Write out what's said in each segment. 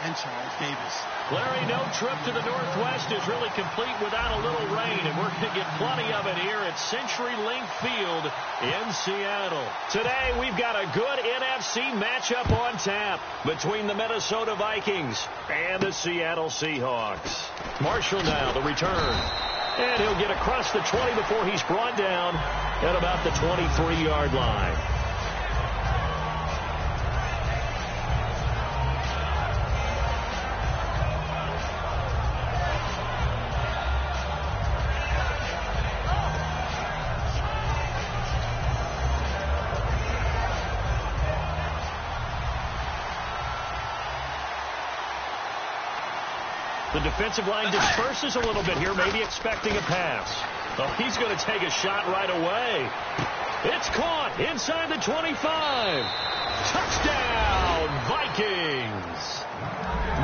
and Charles Davis. Larry, no trip to the Northwest is really complete without a little rain, and we're going to get plenty of it here at CenturyLink Field in Seattle. Today, we've got a good NFC matchup on tap between the Minnesota Vikings and the Seattle Seahawks. Marshall now, the return. And he'll get across the 20 before he's brought down at about the 23-yard line. The defensive line disperses a little bit here, maybe expecting a pass. Oh, he's going to take a shot right away. It's caught inside the 25. Touchdown, Vikings.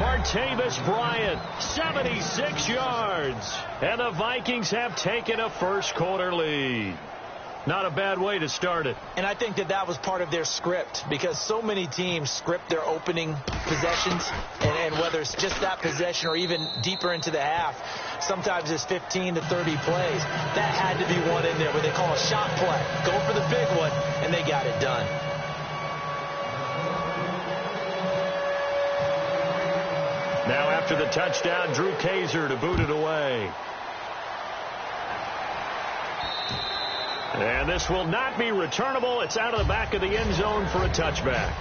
Martavis Bryant, 76 yards. And the Vikings have taken a first-quarter lead. Not a bad way to start it. And I think that was part of their script, because so many teams script their opening possessions, and whether it's just that possession or even deeper into the half, sometimes it's 15 to 30 plays. That had to be one in there where they call a shot play. Go for the big one, and they got it done. Now after the touchdown, Drew Kaiser to boot it away. And this will not be returnable. It's out of the back of the end zone for a touchback.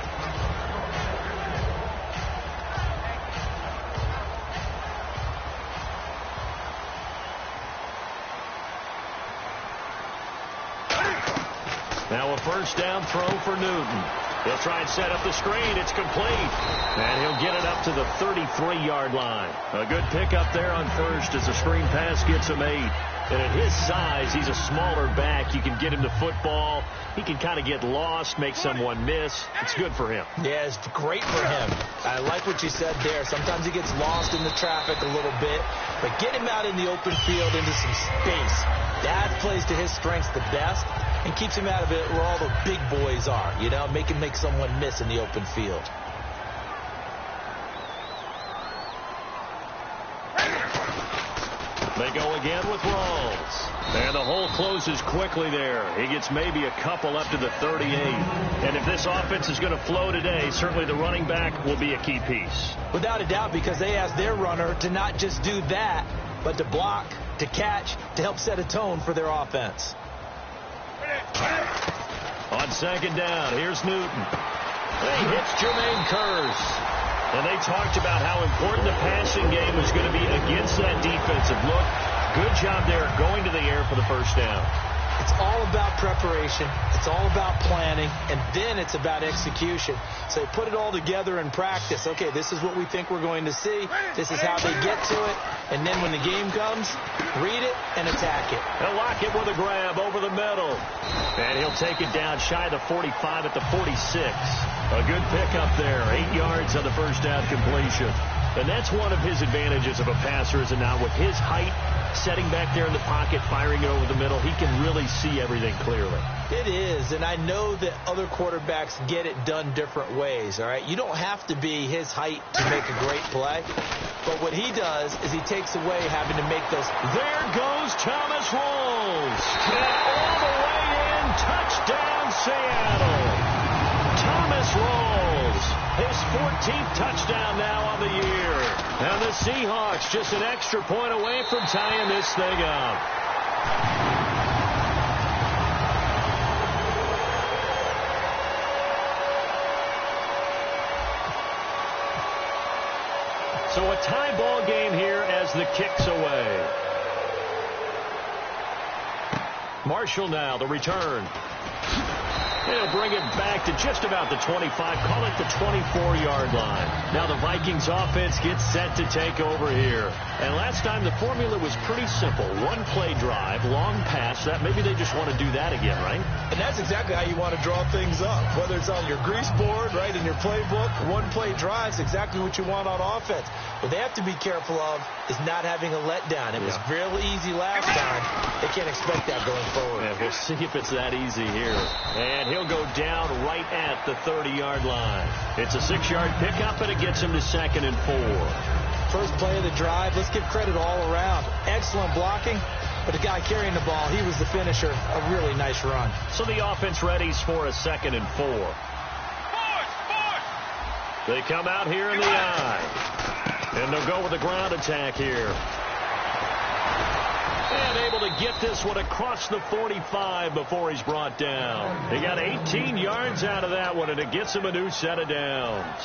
Now a first down throw for Newton. He'll try and set up the screen. It's complete. And he'll get it up to the 33-yard line. A good pickup there on first as the screen pass gets him 8. And at his size, he's a smaller back. You can get him to football. He can kind of get lost, make someone miss. It's good for him. Yeah, it's great for him. I like what you said there. Sometimes he gets lost in the traffic a little bit. But get him out in the open field into some space. That plays to his strengths the best and keeps him out of it where all the big boys are. You know, make him make someone miss in the open field. They go again with Rawls. And the hole closes quickly there. He gets maybe a couple up to the 38. And if this offense is going to flow today, certainly the running back will be a key piece. Without a doubt, because they asked their runner to not just do that, but to block, to catch, to help set a tone for their offense. On second down, here's Newton. He hits Jermaine Kearse. And they talked about how important the passing game was going to be against that defensive look. Good job there going to the air for the first down. It's all about preparation. It's all about planning. And then it's about execution. So they put it all together in practice. Okay, this is what we think we're going to see. This is how they get to it. And then when the game comes, read it and attack it. They'll lock it with a grab over the middle. And he'll take it down shy of the 45 at the 46. A good pickup there. 8 yards on the first down completion. And that's one of his advantages of a passer, is it not? With his height, setting back there in the pocket, firing it over the middle, he can really see everything clearly. It is, and I know that other quarterbacks get it done different ways, all right? You don't have to be his height to make a great play. But what he does is he takes away having to make those. There goes Thomas Rawls. And all the way in, touchdown Seattle. Thomas Rawls, his 14th touchdown now on the year. And the Seahawks just an extra point away from tying this thing up. So a tie ball game here as the kick's away. Marshall now, the return. He'll bring it back to just about the 25, call it the 24-yard line. Now the Vikings offense gets set to take over here. And last time the formula was pretty simple. One play drive, long pass. That maybe they just want to do that again, right? And that's exactly how you want to draw things up. Whether it's on your grease board, right, in your playbook, one play drive is exactly what you want on offense. What they have to be careful of is not having a letdown. It was real easy last time. They can't expect that going forward. Yeah, we'll see if it's that easy here. And he'll go down right at the 30-yard line. It's a 6-yard pickup, and it gets him to 2nd and 4. First play of the drive, let's give credit all around. Excellent blocking, but the guy carrying the ball, he was the finisher. A really nice run. So the offense readies for a 2nd and 4. They come out here in the eye. And they'll go with the ground attack here. And able to get this one across the 45 before he's brought down. He got 18 yards out of that one, and it gets him a new set of downs.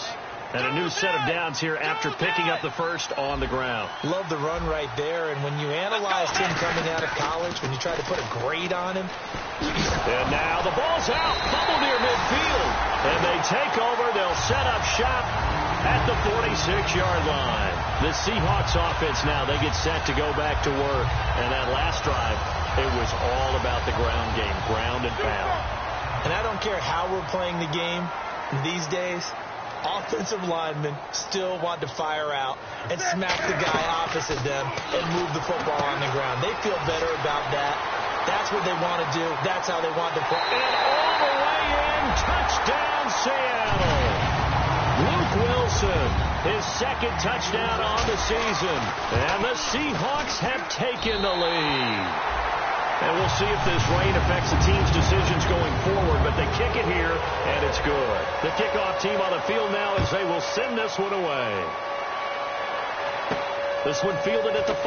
And a new set of downs here after picking up the first on the ground. Love the run right there. And when you analyzed him coming out of college, when you tried to put a grade on him. And now the ball's out. Fumble near midfield. And they take over. They'll set up shop at the 46-yard line. The Seahawks offense now, they get set to go back to work. And that last drive, it was all about the ground game, ground and pound. And I don't care how we're playing the game these days, offensive linemen still want to fire out and smack the guy opposite them and move the football on the ground. They feel better about that. That's what they want to do. That's how they want to play. And all the way in, touchdown Seattle. Luke Wilson, his 2nd touchdown on the season. And the Seahawks have taken the lead. And we'll see if this rain affects the team's decisions going forward, but they kick it here, and it's good. The kickoff team on the field now as they will send this one away. This one fielded at the 5.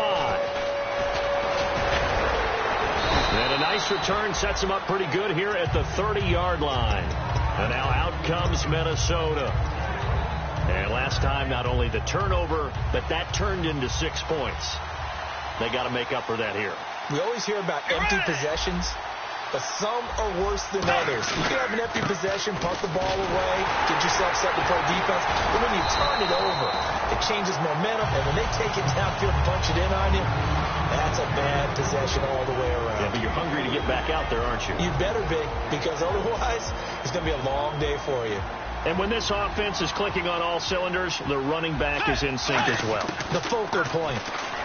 And a nice return sets him up pretty good here at the 30-yard line. And now out comes Minnesota. And last time, not only the turnover, but that turned into 6 points. They got to make up for that here. We always hear about empty possessions, but some are worse than others. You can have an empty possession, punt the ball away, get yourself set to play defense, but when you turn it over, it changes momentum, and when they take it downfield and punch it in on you, that's a bad possession all the way around. Yeah, but you're hungry to get back out there, aren't you? You better be, because otherwise, it's going to be a long day for you. And when this offense is clicking on all cylinders, the running back is in sync as well. The focal point.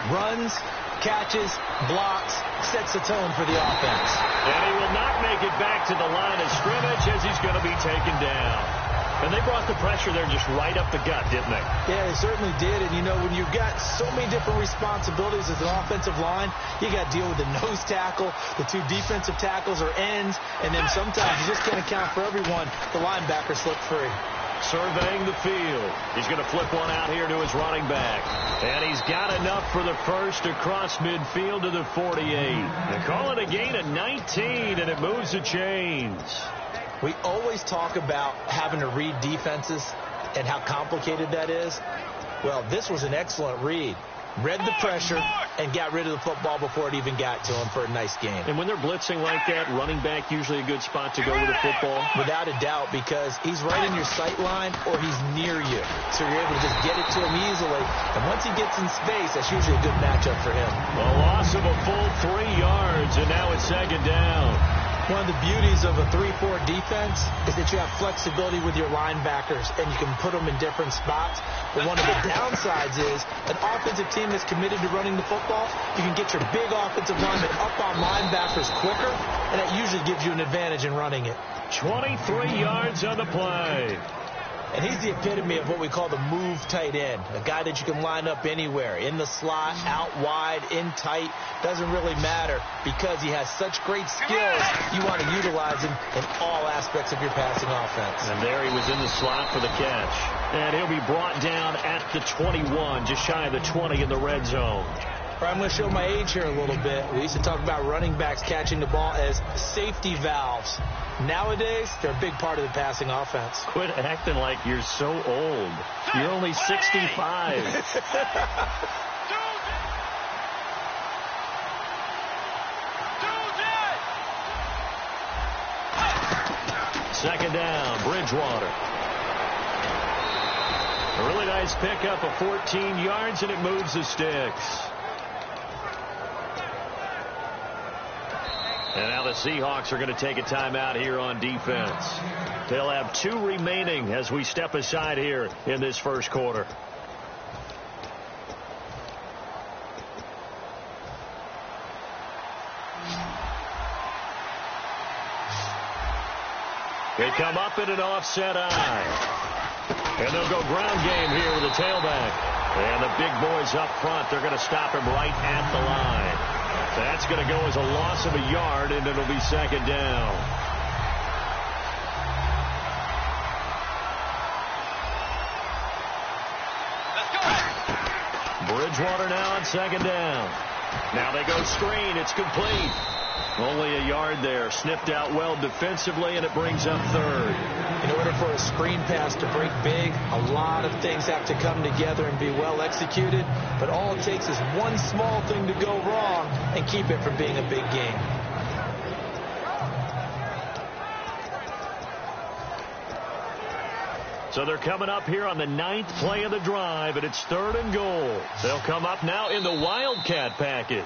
Runs, catches, blocks, sets the tone for the offense. And he will not make it back to the line of scrimmage as he's going to be taken down. And they brought the pressure there just right up the gut, didn't they? Yeah, they certainly did. And, you know, when you've got so many different responsibilities as an offensive line, you got to deal with the nose tackle, the 2 defensive tackles or ends, and then sometimes you just can't account for everyone. The linebacker slipped free. Surveying the field. He's going to flip one out here to his running back. And he's got enough for the first across midfield to the 48. They call it a gain of 19, and it moves the chains. We always talk about having to read defenses and how complicated that is. Well, this was an excellent read. Read the pressure and got rid of the football before it even got to him for a nice game. And when they're blitzing like that, running back usually a good spot to go with the football? Without a doubt, because he's right in your sight line or he's near you. So you're able to just get it to him easily. And once he gets in space, that's usually a good matchup for him. A loss of a full 3 yards, and now it's 2nd down. One of the beauties of a 3-4 defense is that you have flexibility with your linebackers, and you can put them in different spots. But one of the downsides is an offensive team that's committed to running the football, you can get your big offensive linemen up on linebackers quicker, and that usually gives you an advantage in running it. 23 yards on the play. And he's the epitome of what we call the move tight end, a guy that you can line up anywhere, in the slot, out wide, in tight, doesn't really matter because he has such great skills. You want to utilize him in all aspects of your passing offense. And there he was in the slot for the catch. And he'll be brought down at the 21, just shy of the 20 in the red zone. I'm going to show my age here a little bit. We used to talk about running backs catching the ball as safety valves. Nowadays, they're a big part of the passing offense. Quit acting like you're so old. You're only 65. Second down, Bridgewater. A really nice pickup of 14 yards, and it moves the sticks. And now the Seahawks are going to take a timeout here on defense. They'll have 2 remaining as we step aside here in this first quarter. They come up in an offset eye. And they'll go ground game here with the tailback. And the big boys up front, they're going to stop him right at the line. That's going to go as a loss of a yard, and it'll be second down. Bridgewater now on second down. Now they go screen. It's complete. Only a yard there. Snipped out well defensively, and it brings up third. In order for a screen pass to break big, a lot of things have to come together and be well executed. But all it takes is one small thing to go wrong and keep it from being a big game. So they're coming up here on the 9th play of the drive, and it's 3rd and goal. They'll come up now in the Wildcat package.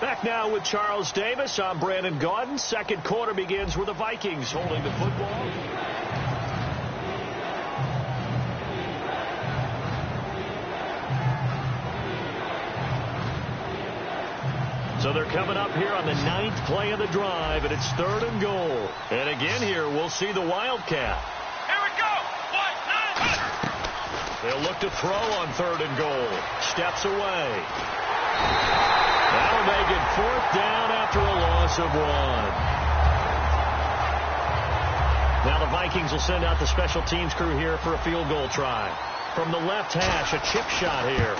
Back now with Charles Davis. I'm Brandon Gaudin. Second quarter begins with the Vikings holding the football. So they're coming up here on the 9th play of the drive, and it's 3rd and goal. And again here, we'll see the Wildcat. Here we go. They'll look to throw on 3rd and goal. Steps away. That'll make it 4th down after a loss of 1. Now the Vikings will send out the special teams crew here for a field goal try. From the left hash, a chip shot here.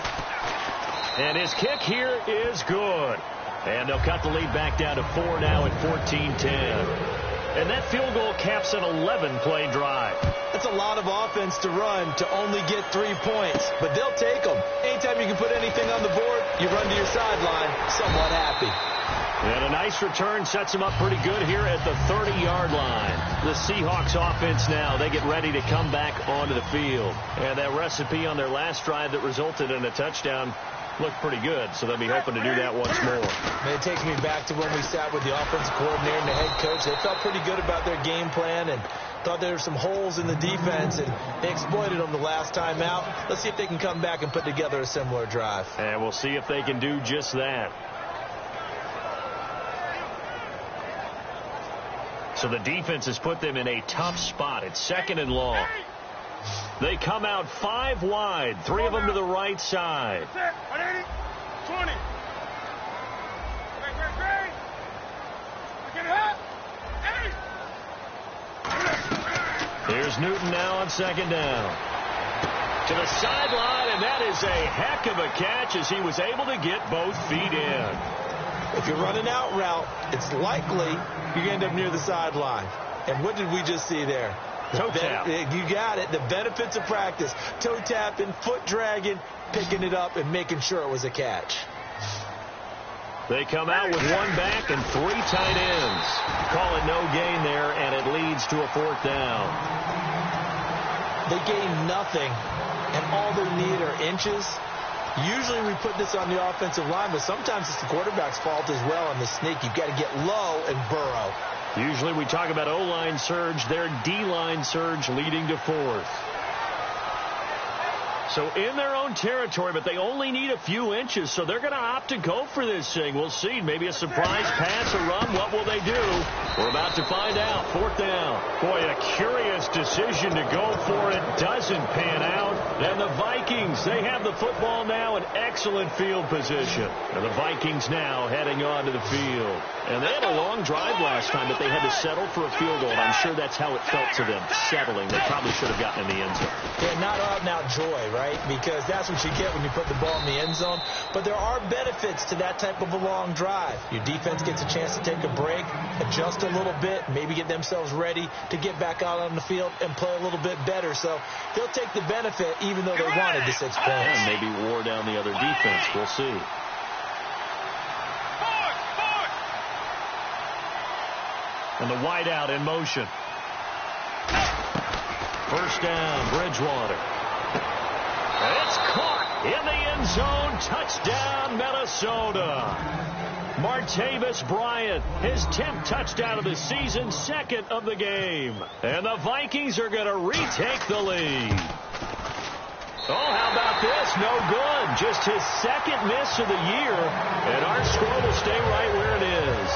And his kick here is good. And they'll cut the lead back down to 4 now at 14-10. And that field goal caps an 11-play drive. That's a lot of offense to run to only get 3 points, but they'll take them. Anytime you can put anything on the board, you run to your sideline somewhat happy. And a nice return sets them up pretty good here at the 30-yard line. The Seahawks offense now, they get ready to come back onto the field. And that recipe on their last drive that resulted in a touchdown looked pretty good, so they'll be hoping to do that once more. And it takes me back to when we sat with the offensive coordinator and the head coach. They felt pretty good about their game plan and thought there were some holes in the defense, and they exploited them the last time out. Let's see if they can come back and put together a similar drive. And we'll see if they can do just that. So the defense has put them in a tough spot. It's 2nd and long. They come out 5 wide, 3 of them to the right side. 20. Here's Newton now on 2nd down. To the sideline, and that is a heck of a catch as he was able to get both feet in. If you're running out route, it's likely you end up near the sideline. And what did we just see there? Toe tap. You got it. The benefits of practice. Toe tapping, foot dragging, picking it up, and making sure it was a catch. They come out with 1 back and 3 tight ends. Call it no gain there, and it leads to a 4th down. They gain nothing, and all they need are inches. Usually we put this on the offensive line, but sometimes it's the quarterback's fault as well on the sneak. You've got to get low and burrow. Usually we talk about O-line surge, their D-line surge leading to 4th. So in their own territory, but they only need a few inches, so they're going to opt to go for this thing. We'll see. Maybe a surprise pass, a run. What will they do? We're about to find out. 4th down. Boy, a curious decision to go for it. Doesn't pan out. And the Vikings, they have the football now in excellent field position. And the Vikings now heading on to the field. And they had a long drive last time, but they had to settle for a field goal. And I'm sure that's how it felt to them, settling. They probably should have gotten in the end zone. Yeah, not out and out joy, right? Because that's what you get when you put the ball in the end zone. But there are benefits to that type of a long drive. Your defense gets a chance to take a break, adjust a little bit, maybe get themselves ready to get back out on the field and play a little bit better. So they'll take the benefit even though they wanted the 6 points. And maybe wore down the other defense. We'll see. And the wideout in motion. 1st down, Bridgewater. It's caught in the end zone. Touchdown, Minnesota. Martavis Bryant, his 10th touchdown of the season, 2nd of the game. And the Vikings are going to retake the lead. Oh, how about this? No good. Just his 2nd miss of the year. And our score will stay right where it is.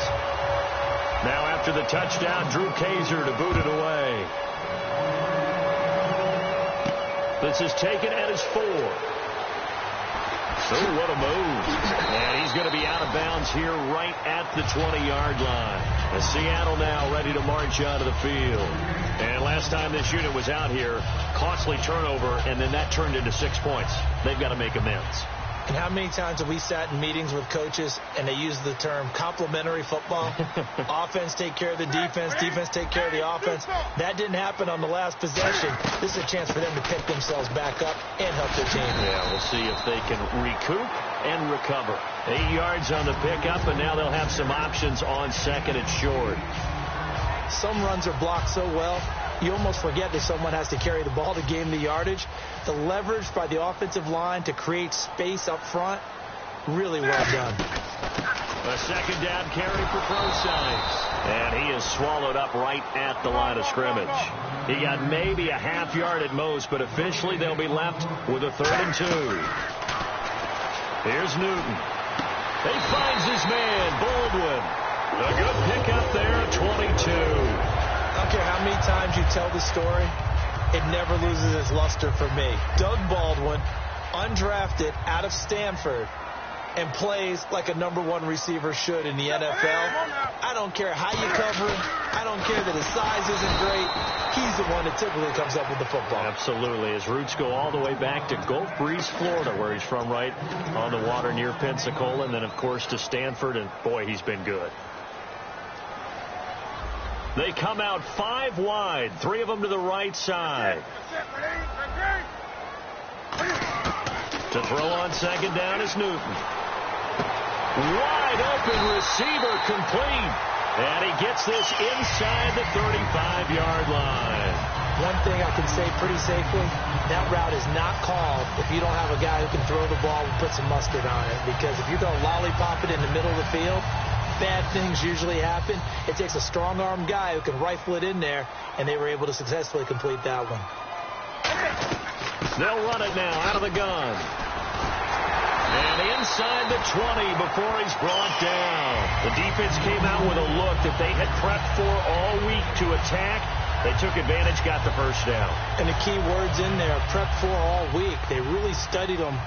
Now after the touchdown, Drew Kaiser to boot it away. This is taken at his 4. So what a move. And he's going to be out of bounds here right at the 20-yard line. And Seattle now ready to march out of the field. And last time this unit was out here, costly turnover, and then that turned into 6 points. They've got to make amends. And how many times have we sat in meetings with coaches and they use the term complementary football? Offense take care of the defense, defense take care of the offense. That didn't happen on the last possession. This is a chance for them to pick themselves back up and help their team. Yeah, we'll see if they can recoup and recover. 8 yards on the pickup, and now they'll have some options on second and short. Some runs are blocked so well, you almost forget that someone has to carry the ball to gain the yardage. The leverage by the offensive line to create space up front, really well done. A second down carry for Forsythe. And he is swallowed up right at the line of scrimmage. He got maybe a half yard at most, but officially they'll be left with a 3rd and 2. Here's Newton. He finds his man, Baldwin. A good pickup there, 22. I don't care how many times you tell the story, it never loses its luster for me. Doug Baldwin, undrafted out of Stanford, and plays like a #1 receiver should in the NFL. I don't care how you cover him. I don't care that his size isn't great. He's the one that typically comes up with the football. Absolutely. His roots go all the way back to Gulf Breeze, Florida, where he's from, right on the water near Pensacola, and then, of course, to Stanford, and, boy, he's been good. They come out 5 wide, 3 of them to the right side. To throw on second down is Newton. Wide open receiver complete. And he gets this inside the 35-yard line. One thing I can say pretty safely, that route is not called if you don't have a guy who can throw the ball and put some mustard on it. Because if you're going to lollipop it in the middle of the field, bad things usually happen. It takes a strong-armed guy who can rifle it in there, and they were able to successfully complete that one. They'll run it now out of the gun. And inside the 20 before he's brought down. The defense came out with a look that they had prepped for all week to attack. They took advantage, got the first down. And the key words in there, prepped for all week. They really studied them,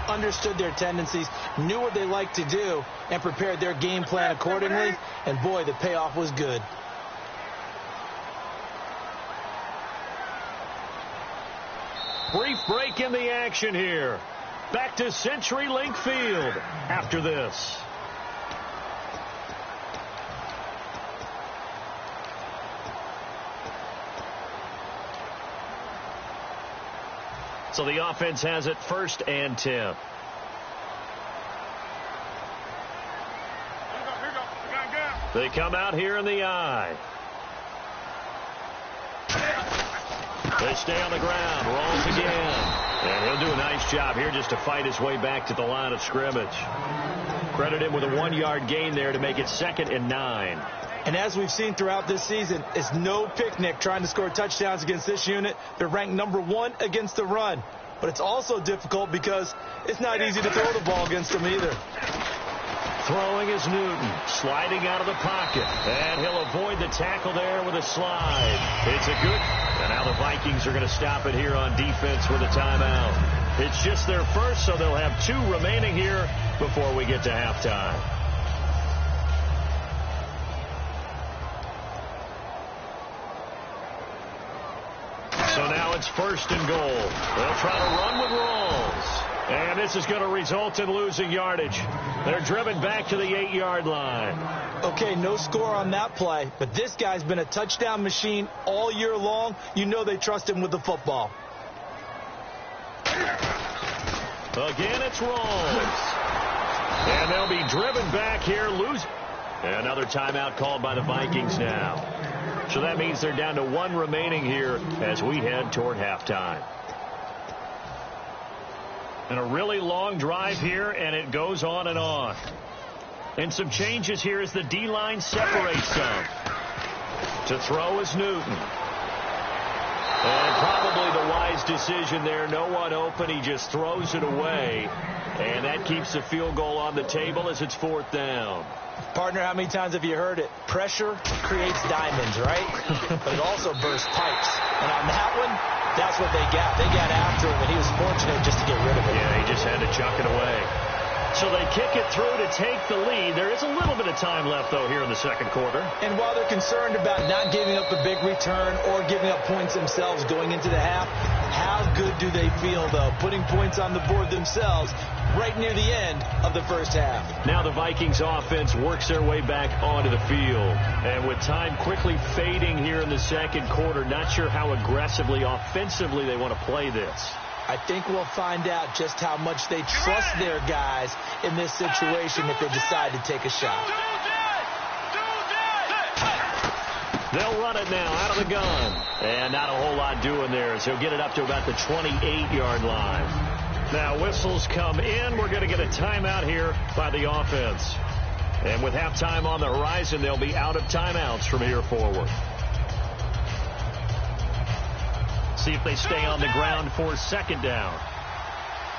understood their tendencies, knew what they liked to do, and prepared their game plan accordingly. And, boy, the payoff was good. Brief break in the action here. Back to CenturyLink Field after this. So the offense has it 1st and 10. Here we go. They come out here in the eye. They stay on the ground, rolls again. And he'll do a nice job here just to fight his way back to the line of scrimmage. Credit him with a 1-yard gain there to make it 2nd and 9. And as we've seen throughout this season, it's no picnic trying to score touchdowns against this unit. They're ranked #1 against the run. But it's also difficult because it's not easy to throw the ball against them either. Throwing is Newton, sliding out of the pocket. And he'll avoid the tackle there with a slide. It's a good... And now the Vikings are going to stop it here on defense with a timeout. It's just their first, so they'll have 2 remaining here before we get to halftime. So now it's 1st and goal. They'll try to run with Rawls. And this is going to result in losing yardage. They're driven back to the 8-yard line. Okay, no score on that play, but this guy's been a touchdown machine all year long. You know they trust him with the football. Again, it's Rawls. And they'll be driven back here, losing. Another timeout called by the Vikings now. So that means they're down to 1 remaining here as we head toward halftime. And a really long drive here, and it goes on and on. And some changes here as the D-line separates some. To throw is Newton. And probably the wise decision there. No one open. He just throws it away. And that keeps the field goal on the table as it's 4th down. Partner, how many times have you heard it? Pressure creates diamonds, right? But it also bursts pipes. And on that one, that's what they got. They got after him, and he was fortunate just to get rid of it. Yeah, he just had to chuck it away. So they kick it through to take the lead. There is a little bit of time left, though, here in the second quarter. And while they're concerned about not giving up a big return or giving up points themselves going into the half, how good do they feel, though, putting points on the board themselves right near the end of the first half? Now the Vikings offense works their way back onto the field. And with time quickly fading here in the second quarter, not sure how aggressively, offensively they want to play this. I think we'll find out just how much they trust their guys in this situation if they decide to take a shot. They'll run it now out of the gun. And not a whole lot doing there as he'll get it up to about the 28-yard line. Now whistles come in. We're going to get a timeout here by the offense. And with halftime on the horizon, they'll be out of timeouts from here forward. See if they stay on the ground for second down.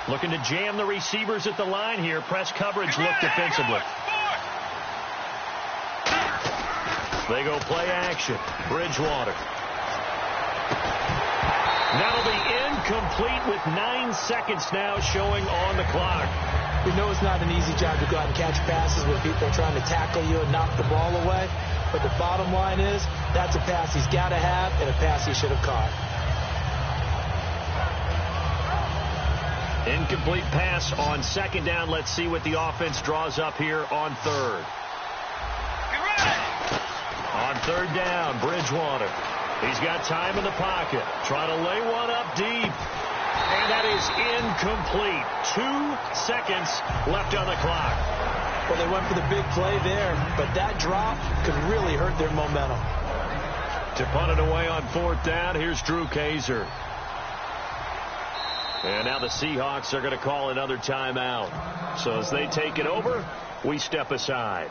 Looking to jam the receivers at the line here. Press coverage look defensively. They go play action. Bridgewater. That'll be incomplete with 9 seconds now showing on the clock. We know it's not an easy job to go out and catch passes when people are trying to tackle you and knock the ball away. But the bottom line is that's a pass he's got to have and a pass he should have caught. Incomplete pass on second down. Let's see what the offense draws up here on third. On third down, Bridgewater. He's got time in the pocket. Trying to lay one up deep. And that is incomplete. 2 seconds left on the clock. Well, they went for the big play there, but that drop could really hurt their momentum. To punt it away on fourth down, here's Drew Kaiser. And now the Seahawks are going to call another timeout. So as they take it over, we step aside.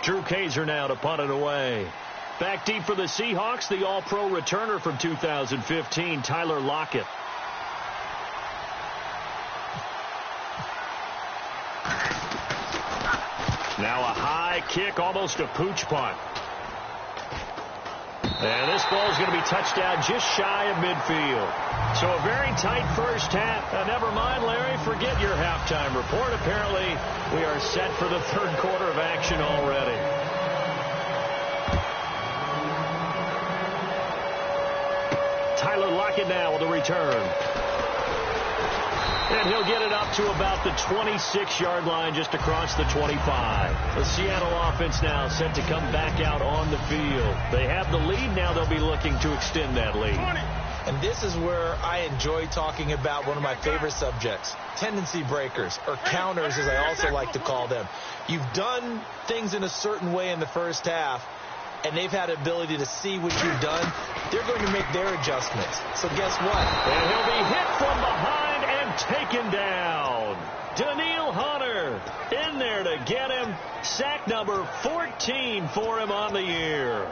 Drew Kaiser now to punt it away. Back deep for the Seahawks, the All-Pro returner from 2015, Tyler Lockett. Now a high kick, almost a pooch punt. And this ball is going to be touched down just shy of midfield. So a very tight first half. Never mind, Larry, forget your halftime report. Apparently, we are set for the third quarter of action already. Tyler Lockett now with a return. And he'll get it up to about the 26-yard line just across the 25. The Seattle offense now set to come back out on the field. They have the lead. Now they'll be looking to extend that lead. And this is where I enjoy talking about one of my favorite subjects, tendency breakers, or counters as I also like to call them. You've done things in a certain way in the first half, and they've had the ability to see what you've done. They're going to make their adjustments. So guess what? And he'll be hit from behind and taken down. Daniil Hunter in there to get him. Sack number 14 for him on the year.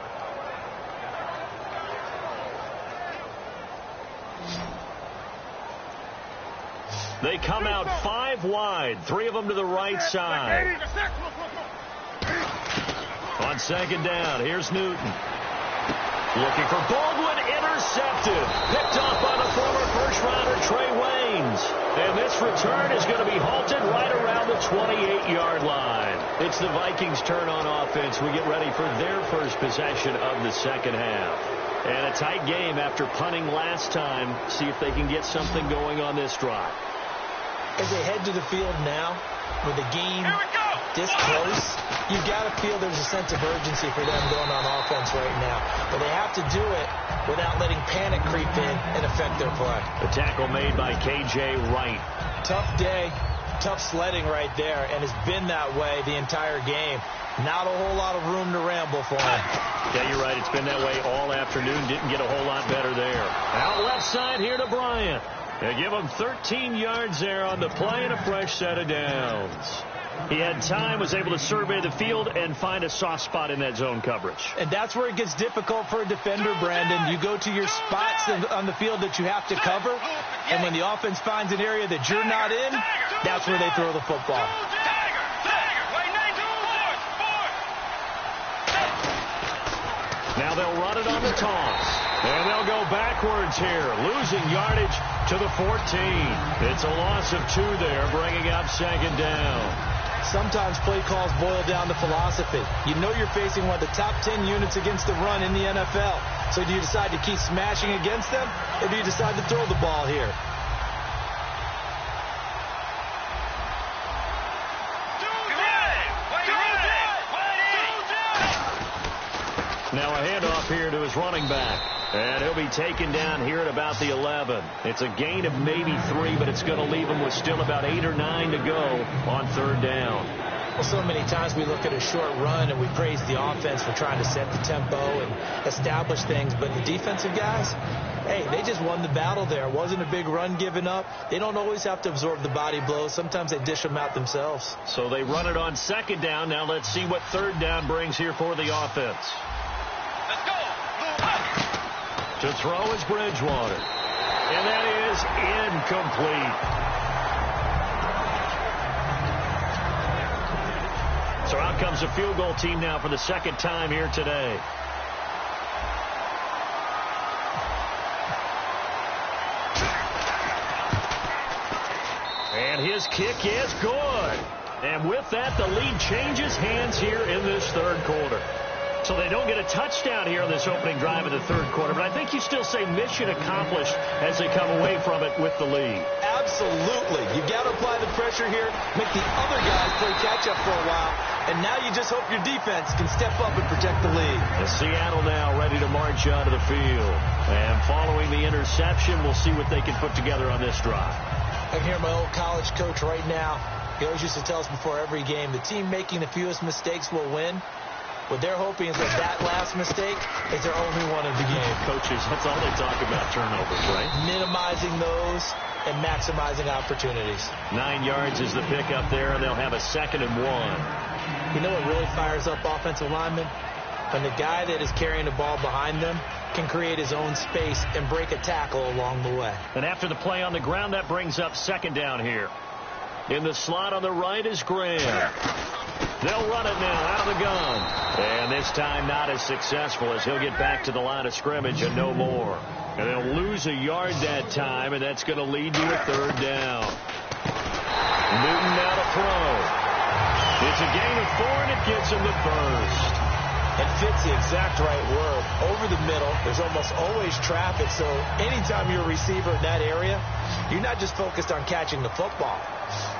They come out 5 wide, 3 of them to the right side. On second down, here's Newton. Looking for Baldwin, intercepted. Picked off by the former first-rounder Trey Waynes. And this return is going to be halted right around the 28-yard line. It's the Vikings' turn on offense. We get ready for their first possession of the second half. And a tight game after punting last time. See if they can get something going on this drive. As they head to the field now, with the game this close, you've got to feel there's a sense of urgency for them going on offense right now. But they have to do it without letting panic creep in and affect their play. The tackle made by K.J. Wright. Tough day, tough sledding right there, and it's been that way the entire game. Not a whole lot of room to ramble for him. Yeah, you're right. It's been that way all afternoon. Didn't get a whole lot better there. Out left side here to Bryant. They give him 13 yards there on the play and a fresh set of downs. He had time, was able to survey the field and find a soft spot in that zone coverage. And that's where it gets difficult for a defender, Brandon. You go to your spots on the field that you have to cover, and when the offense finds an area that you're not in, that's where they throw the football. Now they'll run it on the toss. And they'll go backwards here, losing yardage to the 14. It's a loss of 2 there, bringing up second down. Sometimes play calls boil down to philosophy. You know you're facing one of the top 10 units against the run in the NFL. So do you decide to keep smashing against them, or do you decide to throw the ball here? Now a handoff here to his running back. And he'll be taken down here at about the 11. It's a gain of maybe 3, but it's going to leave him with still about 8 or 9 to go on third down. Well, so many times we look at a short run and we praise the offense for trying to set the tempo and establish things. But the defensive guys, hey, they just won the battle there. It wasn't a big run given up. They don't always have to absorb the body blows. Sometimes they dish them out themselves. So they run it on second down. Now let's see what third down brings here for the offense. Let's go. To throw is Bridgewater. And that is incomplete. So out comes a field goal team now for the second time here today. And his kick is good. And with that, the lead changes hands here in this third quarter. So they don't get a touchdown here on this opening drive of the third quarter. But I think you still say mission accomplished as they come away from it with the lead. Absolutely. You got to apply the pressure here, make the other guys play catch-up for a while, and now you just hope your defense can step up and protect the lead. And Seattle now ready to march onto the field. And following the interception, we'll see what they can put together on this drive. I can hear my old college coach right now. He always used to tell us before every game, the team making the fewest mistakes will win. What they're hoping is that last mistake is their only one of the game. Coaches, that's all they talk about, turnovers, right? Minimizing those and maximizing opportunities. 9 yards is the pickup there, and they'll have a 2nd and 1. You know what really fires up offensive linemen? When the guy that is carrying the ball behind them can create his own space and break a tackle along the way. And after the play on the ground, that brings up second down here. In the slot on the right is Graham. They'll run it now out of the gun. And this time not as successful as he'll get back to the line of scrimmage and no more. And they'll lose a yard that time, and that's going to lead to a third down. Newton now to throw. It's a gain of 4, and it gets him the first. It fits the exact right word. Over the middle, there's almost always traffic, so anytime you're a receiver in that area, you're not just focused on catching the football.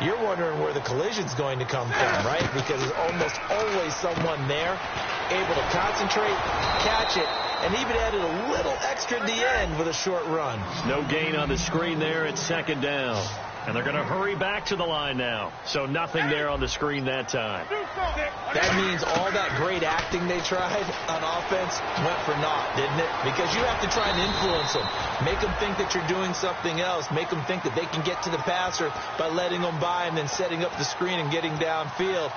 You're wondering where the collision's going to come from, right? Because there's almost always someone there able to concentrate, catch it, and even added a little extra at the end with a short run. No gain on the screen there at second down. And they're going to hurry back to the line now. So nothing there on the screen that time. That means all that great acting they tried on offense went for naught, didn't it? Because you have to try and influence them. Make them think that you're doing something else. Make them think that they can get to the passer by letting them by and then setting up the screen and getting downfield.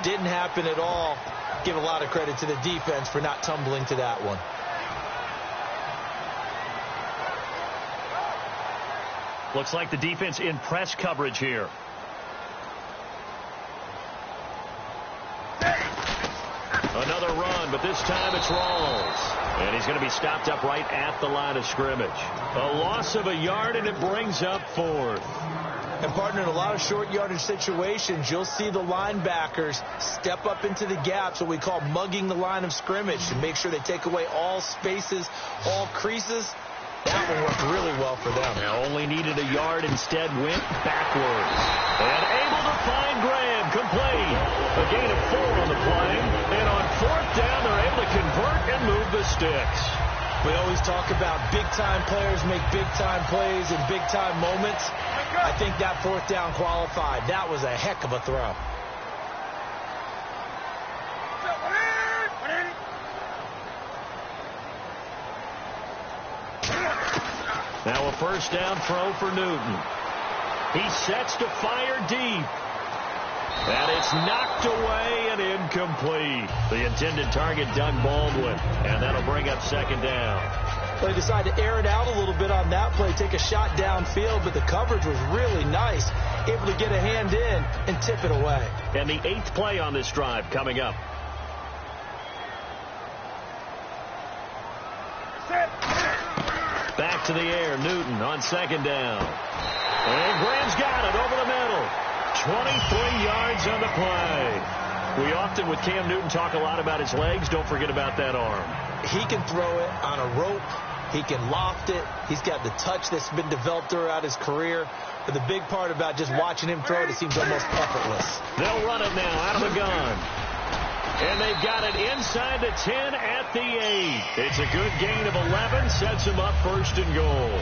Didn't happen at all. Give a lot of credit to the defense for not tumbling to that one. Looks like the defense in press coverage here. Another run, but this time it's Rawls. And he's going to be stopped up right at the line of scrimmage. A loss of a yard, and it brings up 4th. And, partner, in a lot of short yardage situations, you'll see the linebackers step up into the gaps, what we call mugging the line of scrimmage, to make sure they take away all spaces, all creases. That one worked really well for them. Now only needed a yard, instead went backwards. And able to find Graham, complete. A gain of 4 on the play. And on 4th down, they're able to convert and move the sticks. We always talk about big-time players make big-time plays in big-time moments. I think that 4th down qualified. That was a heck of a throw. Now a first down throw for Newton. He sets to fire deep. And it's knocked away and incomplete. The intended target, Doug Baldwin. And that'll bring up second down. They decided to air it out a little bit on that play, take a shot downfield, but the coverage was really nice. Able to get a hand in and tip it away. And the 8th play on this drive coming up. Back to the air, Newton on second down. And Graham's got it over the middle. 23 yards on the play. We often, with Cam Newton, talk a lot about his legs. Don't forget about that arm. He can throw it on a rope. He can loft it. He's got the touch that's been developed throughout his career. But the big part about just watching him throw it, it seems almost effortless. They'll run it now out of the gun. And they've got it inside the 10 at the 8. It's a good gain of 11. Sets him up first and goal.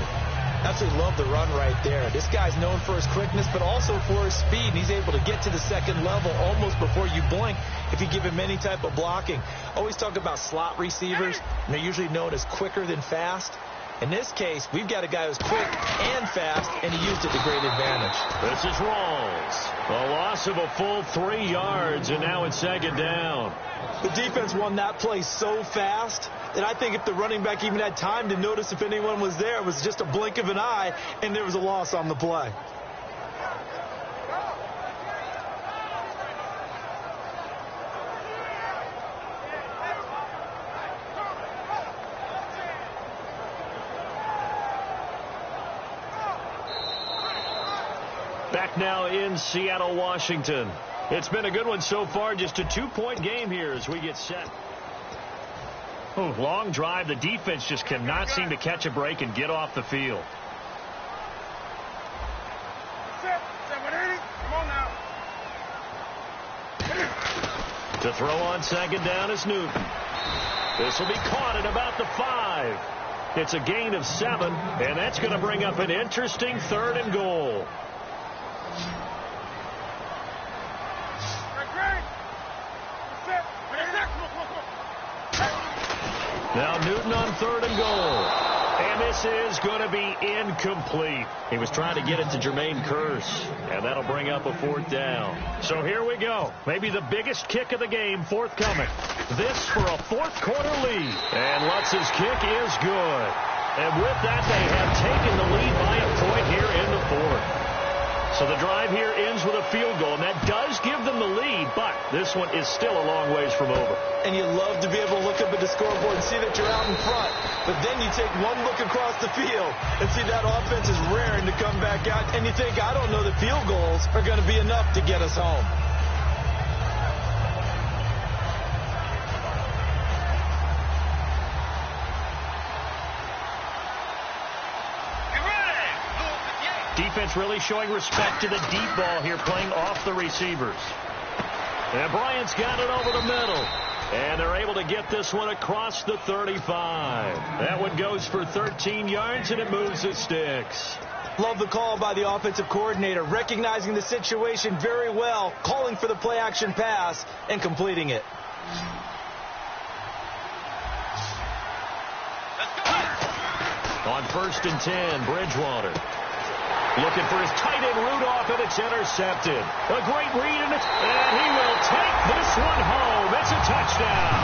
Absolutely love the run right there. This guy's known for his quickness, but also for his speed. And he's able to get to the second level almost before you blink if you give him any type of blocking. Always talk about slot receivers, and they're usually known as quicker than fast. In this case, we've got a guy who's quick and fast, and he used it to great advantage. This is Rawls. A loss of a full 3 yards, and now it's second down. The defense won that play so fast that I think if the running back even had time to notice if anyone was there, it was just a blink of an eye, and there was a loss on the play. Back now in Seattle, Washington. It's been a good one so far. Just a 2-point game here as we get set. Oh, long drive. The defense just cannot seem to catch a break and get off the field. Come on now. To throw on second down is Newton. This will be caught at about the 5. It's a gain of 7, and that's going to bring up an interesting 3rd and goal. Now Newton on 3rd and goal. And this is going to be incomplete. He was trying to get it to Jermaine Kearse. And that'll bring up a 4th down. So here we go. Maybe the biggest kick of the game forthcoming. This for a 4th quarter lead. And Lutz's kick is good. And with that, they have taken the lead by a point here in the 4th. So the drive here ends with a field goal, and that does give them the lead, but this one is still a long ways from over. And you love to be able to look up at the scoreboard and see that you're out in front, but then you take one look across the field and see that offense is raring to come back out, and you think, I don't know that field goals are going to be enough to get us home. Defense really showing respect to the deep ball here, playing off the receivers. And Bryant's got it over the middle. And they're able to get this one across the 35. That one goes for 13 yards, and it moves the sticks. Love the call by the offensive coordinator, recognizing the situation very well, calling for the play-action pass, and completing it. On 1st and 10, Bridgewater. Looking for his tight end Rudolph, and it's intercepted. A great read, and he will take this one home. It's a touchdown.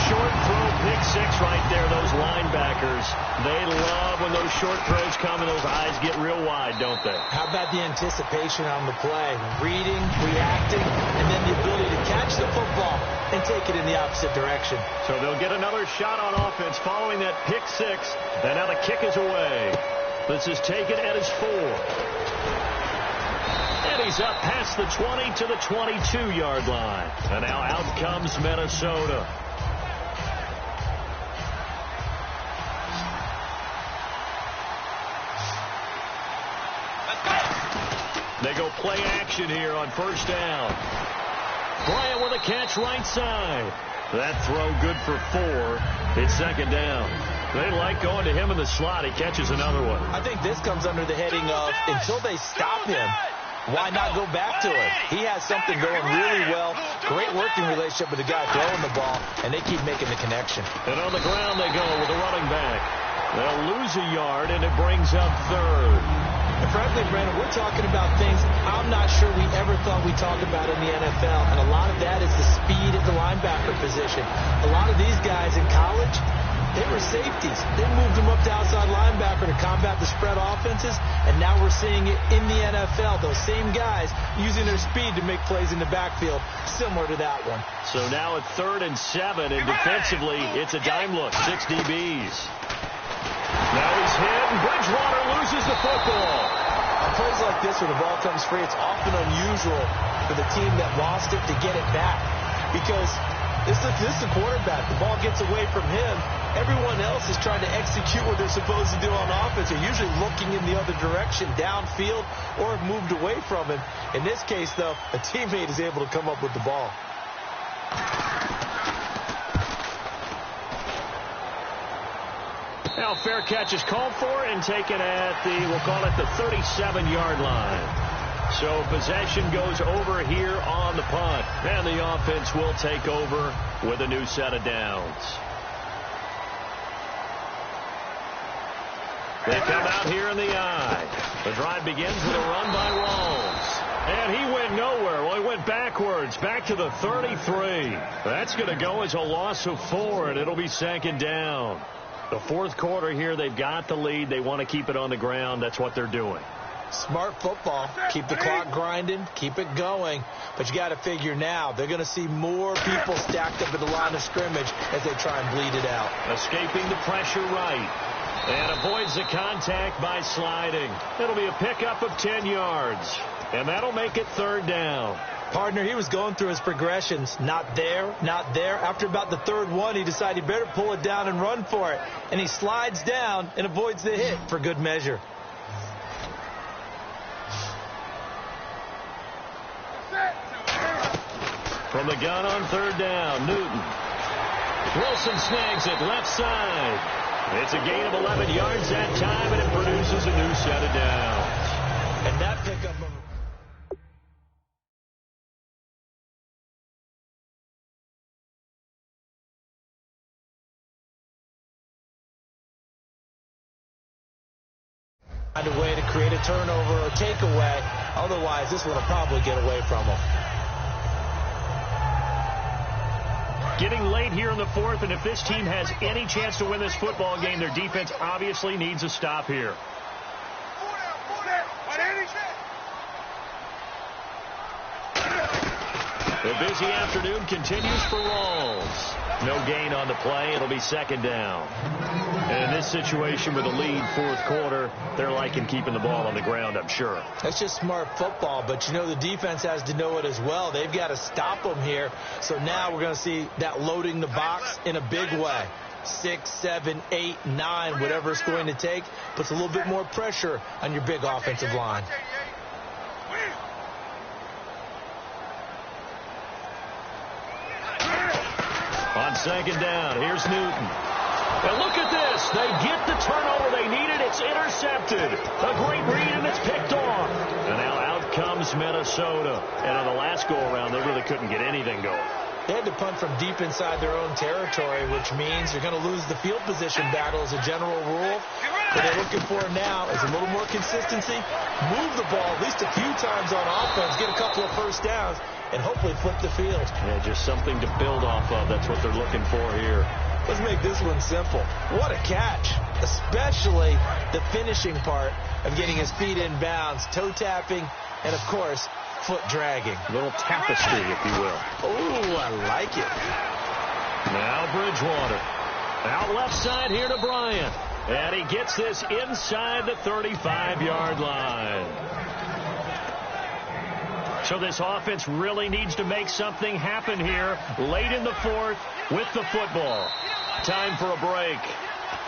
Short throw, pick 6 right there. Those linebackers, they love when those short throws come and those eyes get real wide, don't they? How about the anticipation on the play? Reading, reacting, and then the ability to catch the football and take it in the opposite direction. So they'll get another shot on offense following that pick 6, and now the kick is away. This is taken at his 4. And he's up past the 20 to the 22-yard line. And now out comes Minnesota. They go play action here on 1st down. Bryant with a catch right side. That throw good for 4. It's 2nd down. They like going to him in the slot. He catches another one. I think this comes under the heading of, until they stop him, why not go back to it? He has something going really well. Great working relationship with the guy throwing the ball, and they keep making the connection. And on the ground they go with the running back. They'll lose a yard, and it brings up 3rd. And frankly, Brandon, we're talking about things I'm not sure we ever thought we'd talk about in the NFL. And a lot of that is the speed at the linebacker position. A lot of these guys in college, they were safeties. They moved them up to outside linebacker to combat the spread offenses, and now we're seeing it in the NFL. Those same guys using their speed to make plays in the backfield, similar to that one. So now at 3rd and 7, and defensively, it's a dime look, 6 DBs. Now he's hit, and Bridgewater loses the football. On plays like this, when the ball comes free, it's often unusual for the team that lost it to get it back, because this is the quarterback. The ball gets away from him. Everyone else is trying to execute what they're supposed to do on offense. They're usually looking in the other direction, downfield, or have moved away from him. In this case, though, a teammate is able to come up with the ball. Now fair catch is called for and taken at the, we'll call it the 37-yard line. So possession goes over here on the punt. And the offense will take over with a new set of downs. They come out here in the eye. The drive begins with a run by Walls. And he went nowhere. Well, he went backwards, back to the 33. That's going to go as a loss of 4, and it'll be 2nd down. The 4th quarter here, they've got the lead. They want to keep it on the ground. That's what they're doing. Smart football. Keep the clock grinding. Keep it going. But you got to figure now, they're going to see more people stacked up at the line of scrimmage as they try and bleed it out. Escaping the pressure right. And avoids the contact by sliding. It'll be a pickup of 10 yards. And that'll make it 3rd down. Partner, he was going through his progressions. Not there, not there. After about the 3rd one, he decided he better pull it down and run for it. And he slides down and avoids the hit for good measure. From the gun on 3rd down, Newton. Wilson snags it left side. It's a gain of 11 yards that time, and it produces a new set of downs. And that pickup of find a way to create a turnover or takeaway. Otherwise, this one will probably get away from them. Getting late here in the 4th, and if this team has any chance to win this football game, their defense obviously needs a stop here. The busy afternoon continues for Rawls. No gain on the play. It'll be 2nd down. And in this situation with a lead 4th quarter, they're liking keeping the ball on the ground, I'm sure. That's just smart football, but you know the defense has to know it as well. They've got to stop them here. So now we're going to see that loading the box in a big way. 6, 7, 8, 9, whatever it's going to take, puts a little bit more pressure on your big offensive line. On 2nd down, here's Newton. And look at this. They get the turnover they needed. It's intercepted. A great read, and it's picked off. And now out comes Minnesota. And on the last go-around, they really couldn't get anything going. They had to punt from deep inside their own territory, which means you're going to lose the field position battle as a general rule. What they're looking for now is a little more consistency, move the ball at least a few times on offense, get a couple of first downs, and hopefully flip the field. Yeah, just something to build off of. That's what they're looking for here. Let's make this one simple. What a catch, especially the finishing part of getting his feet in bounds, toe tapping, and, of course, foot dragging. A little tapestry, if you will. Oh, I like it. Now Bridgewater. Out left side here to Bryant. And he gets this inside the 35-yard line. So this offense really needs to make something happen here late in the 4th with the football. Time for a break.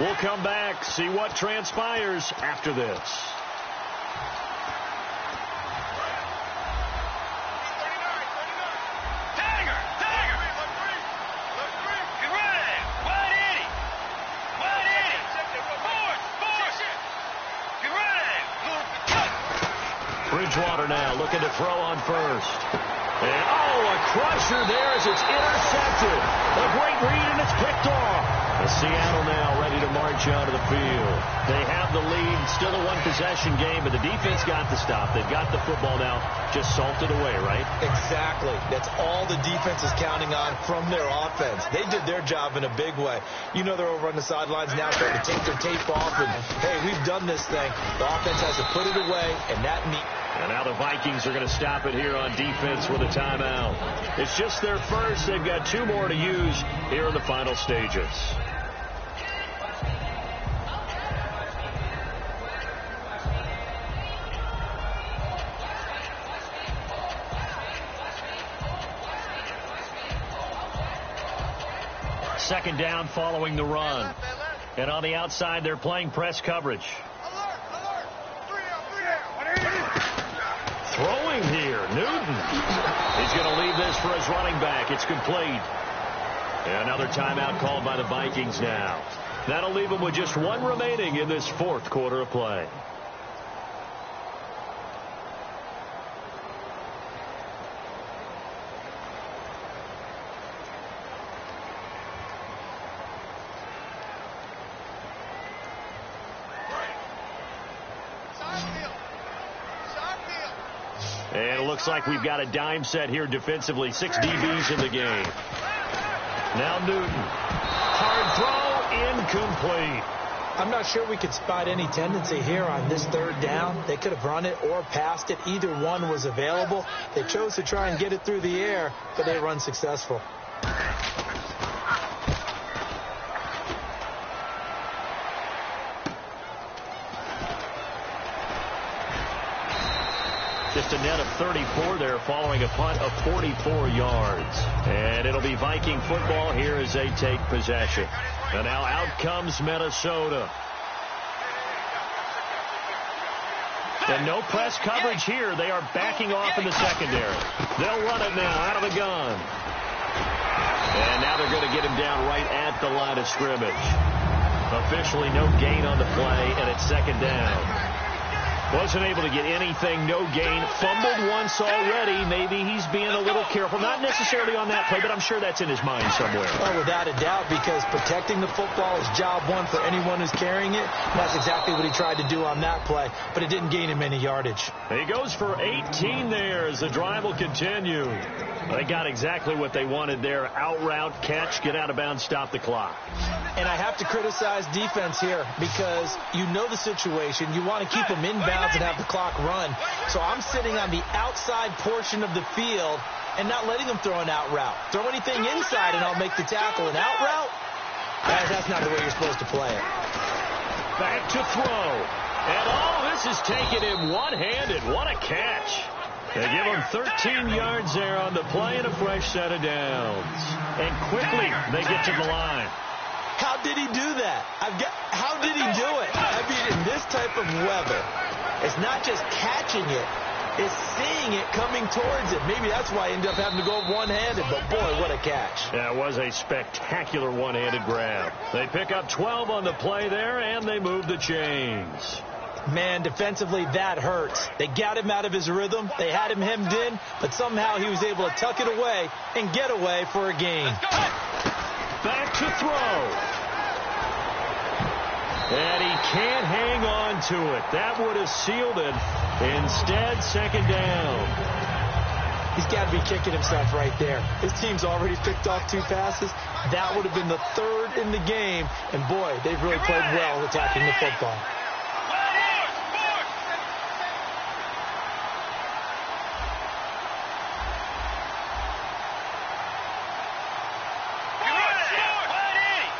We'll come back, see what transpires after this. Bridgewater now looking to throw on first. And, a crusher there as it's intercepted. A great read, and it's picked off. Seattle now ready to march out of the field. They have the lead, still a one-possession game, but the defense got the stop. They've got the football now, just salted away, right? Exactly. That's all the defense is counting on from their offense. They did their job in a big way. You know they're over on the sidelines now trying to take their tape off, and, hey, we've done this thing. The offense has to put it away, and that means... And now the Vikings are going to stop it here on defense with a timeout. It's just their first. They've got 2 more to use here in the final stages. Second down following the run. And on the outside, they're playing press coverage. Throwing here, Newton. He's going to leave this for his running back. It's complete. And another timeout called by the Vikings now. That'll leave them with just 1 remaining in this 4th quarter of play. And it looks like we've got a dime set here defensively. 6 DBs in the game. Now Newton. Hard throw, incomplete. I'm not sure we could spot any tendency here on this 3rd down. They could have run it or passed it. Either one was available. They chose to try and get it through the air, but they were unsuccessful. Just a net of 34 there following a punt of 44 yards. And it'll be Viking football here as they take possession. And now out comes Minnesota. And no press coverage here. They are backing off in the secondary. They'll run it now out of the gun. And now they're going to get him down right at the line of scrimmage. Officially no gain on the play, and it's 2nd down. Wasn't able to get anything, no gain. Fumbled once already. Maybe he's being a little careful. Not necessarily on that play, but I'm sure that's in his mind somewhere. Oh, without a doubt, because protecting the football is job 1 for anyone who's carrying it. That's exactly what he tried to do on that play, but it didn't gain him any yardage. He goes for 18 there as the drive will continue. They got exactly what they wanted there. Out route, catch, get out of bounds, stop the clock. And I have to criticize defense here because you know the situation. You want to keep them inbounds and have the clock run. So I'm sitting on the outside portion of the field and not letting them throw an out route. Throw anything inside and I'll make the tackle. An out route? That's not the way you're supposed to play it. Back to throw. And this is taking him one-handed. What a catch. They give him 13 yards there on the play and a fresh set of downs. And quickly they get to the line. How did he do that? How did he do it? I mean, in this type of weather, it's not just catching it, it's seeing it coming towards it. Maybe that's why he ended up having to go one-handed, but boy, what a catch. Yeah, it was a spectacular one-handed grab. They pick up 12 on the play there, and they move the chains. Man, defensively, that hurts. They got him out of his rhythm. They had him hemmed in, but somehow he was able to tuck it away and get away for a gain. Back to throw. And he can't hang on to it. That would have sealed it. Instead, 2nd down. He's got to be kicking himself right there. His team's already picked off 2 passes. That would have been the 3rd in the game. And, boy, they've really played well attacking the football.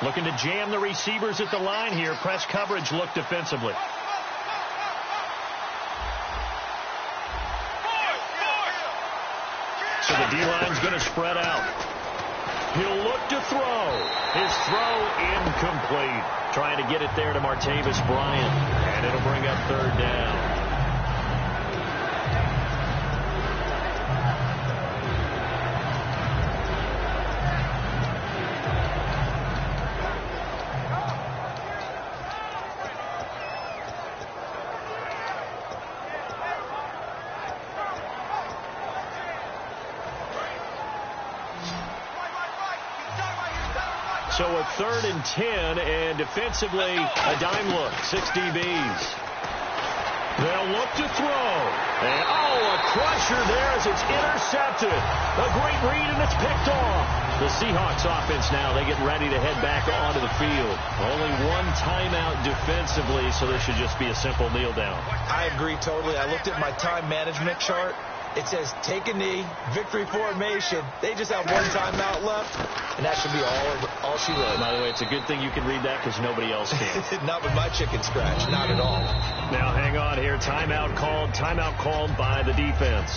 Looking to jam the receivers at the line here. Press coverage look defensively. So the D-line's going to spread out. He'll look to throw. His throw incomplete. Trying to get it there to Martavis Bryant. And it'll bring up 3rd down. So a 3rd and 10, and defensively, a dime look, 6 DBs. They'll look to throw. And, a crusher there as it's intercepted. A great read, and it's picked off. The Seahawks offense now, they get ready to head back onto the field. Only one timeout defensively, so this should just be a simple kneel down. I agree totally. I looked at my time management chart. It says take a knee, victory formation. They just have one timeout left, and that should be all she wrote. By the way, it's a good thing you can read that because nobody else can. Not with my chicken scratch. Not at all. Now, hang on here. Timeout called by the defense.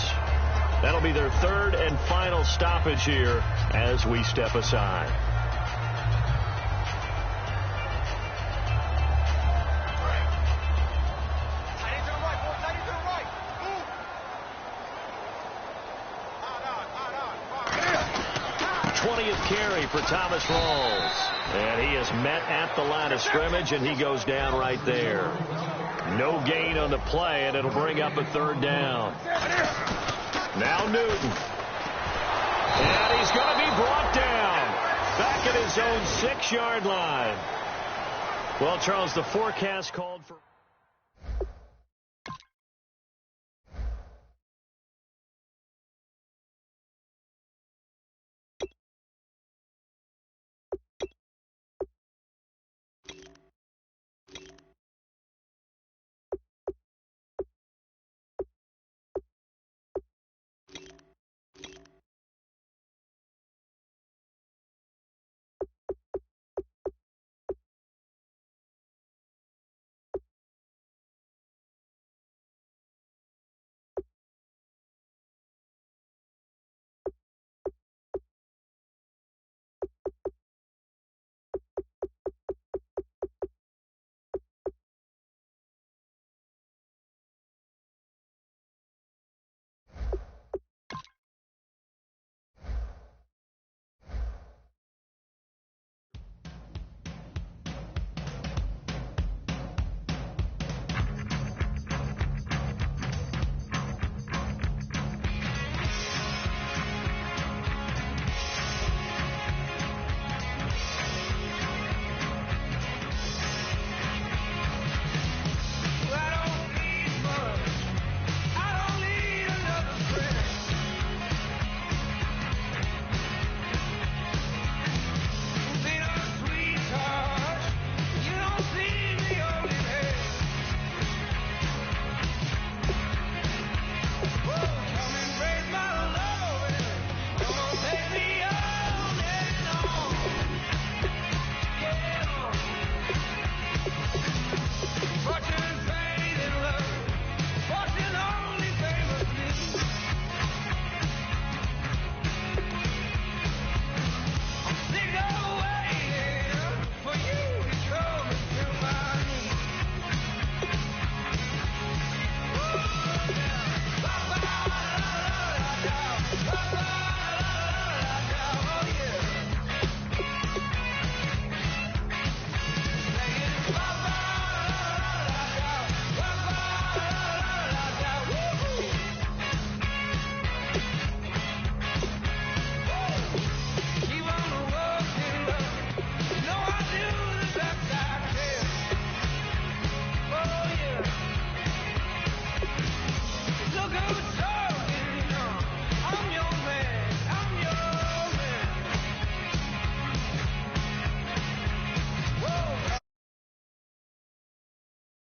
That'll be their 3rd and final stoppage here as we step aside. 20th carry for Thomas Rawls. And he is met at the line of scrimmage, and he goes down right there. No gain on the play, and it'll bring up a 3rd down. Now Newton. And he's going to be brought down. Back at his own 6-yard line. Well, Charles, the forecast called for...